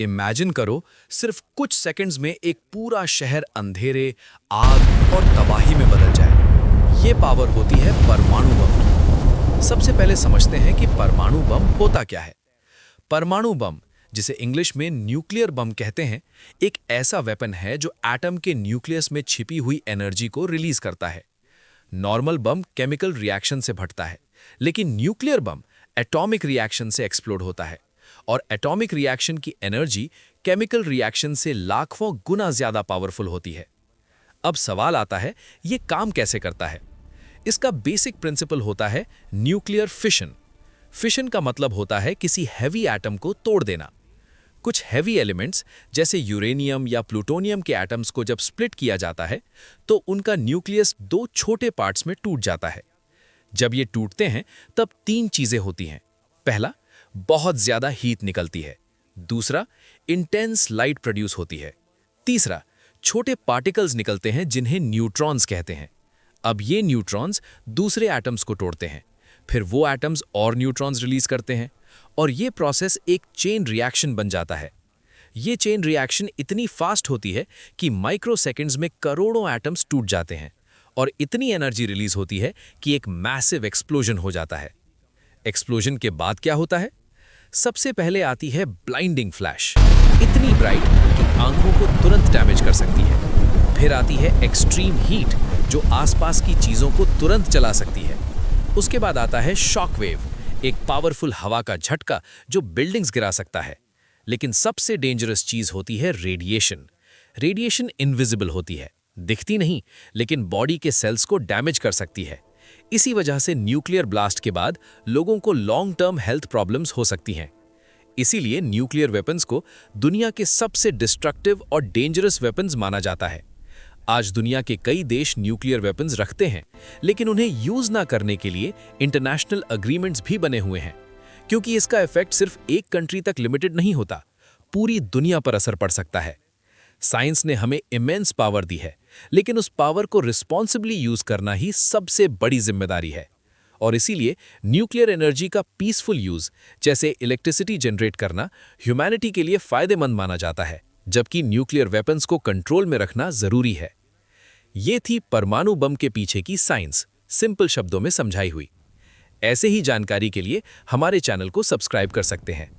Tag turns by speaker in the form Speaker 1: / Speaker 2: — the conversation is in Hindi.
Speaker 1: इमेजिन करो, सिर्फ कुछ सेकंड्स में एक पूरा शहर अंधेरे, आग और तबाही में बदल जाए। ये पावर होती है परमाणु बम की। सबसे पहले समझते हैं कि परमाणु बम होता क्या है। परमाणु बम, जिसे इंग्लिश में न्यूक्लियर बम कहते हैं, एक ऐसा वेपन है जो एटम के न्यूक्लियस में छिपी हुई एनर्जी को रिलीज करता है। नॉर्मल बम केमिकल रिएक्शन से फटता है, लेकिन न्यूक्लियर बम एटॉमिक रिएक्शन से एक्सप्लोड होता है। और एटॉमिक रिएक्शन की एनर्जी केमिकल रिएक्शन से लाखों गुना ज्यादा पावरफुल होती है। अब सवाल आता है, ये काम कैसे करता है? इसका बेसिक प्रिंसिपल होता है न्यूक्लियर फिशन। फिशन का मतलब होता है किसी हैवी एटम को तोड़ देना। कुछ हैवी एलिमेंट्स जैसे यूरेनियम या प्लूटोनियम के एटम्स को जब स्प्लिट किया जाता है तो उनका न्यूक्लियस दो छोटे पार्ट्स में टूट जाता है। जब ये टूटते हैं तब तीन चीजें होती हैं। पहला, बहुत ज्यादा हीट निकलती है। दूसरा, इंटेंस लाइट प्रोड्यूस होती है। तीसरा, छोटे पार्टिकल्स निकलते हैं जिन्हें न्यूट्रॉन्स कहते हैं। अब ये न्यूट्रॉन्स दूसरे एटम्स को तोड़ते हैं, फिर वो एटम्स और न्यूट्रॉन्स रिलीज करते हैं और ये प्रोसेस एक चेन रिएक्शन बन जाता है। ये चेन रिएक्शन इतनी फास्ट होती है कि माइक्रो सेकेंड्स में करोड़ों एटम्स टूट जाते हैं और इतनी एनर्जी रिलीज होती है कि एक मैसिव एक्सप्लोजन हो जाता है। एक्सप्लोजन के बाद क्या होता है? सबसे पहले आती है ब्लाइंडिंग फ्लैश, इतनी ब्राइट कि आंखों को तुरंत डैमेज कर सकती है। फिर आती है एक्सट्रीम हीट, जो आसपास की चीजों को तुरंत जला सकती है। उसके बाद आता है शॉक वेव, एक पावरफुल हवा का झटका जो बिल्डिंग्स गिरा सकता है। लेकिन सबसे डेंजरस चीज होती है रेडिएशन। रेडिएशन इनविजिबल होती है, दिखती नहीं, लेकिन बॉडी के सेल्स को डैमेज कर सकती है। इसी वजह से न्यूक्लियर ब्लास्ट के बाद लोगों को लॉन्ग टर्म हेल्थ प्रॉब्लम्स हो सकती हैं। इसीलिए न्यूक्लियर वेपन्स को दुनिया के सबसे डिस्ट्रक्टिव और डेंजरस वेपन्स माना जाता है। आज दुनिया के कई देश न्यूक्लियर वेपन्स रखते हैं, लेकिन उन्हें यूज ना करने के लिए इंटरनेशनल अग्रीमेंट्स भी बने हुए हैं, क्योंकि इसका इफेक्ट सिर्फ एक कंट्री तक लिमिटेड नहीं होता, पूरी दुनिया पर असर पड़ सकता है। साइंस ने हमें इमेंस पावर दी है, लेकिन उस पावर को रिस्पॉन्सिबली यूज करना ही सबसे बड़ी जिम्मेदारी है। और इसीलिए न्यूक्लियर एनर्जी का पीसफुल यूज, जैसे इलेक्ट्रिसिटी जनरेट करना, ह्यूमैनिटी के लिए फायदेमंद माना जाता है, जबकि न्यूक्लियर वेपन्स को कंट्रोल में रखना जरूरी है। ये थी परमाणु बम के पीछे की साइंस, सिंपल शब्दों में समझाई हुई। ऐसे ही जानकारी के लिए हमारे चैनल को सब्सक्राइब कर सकते हैं।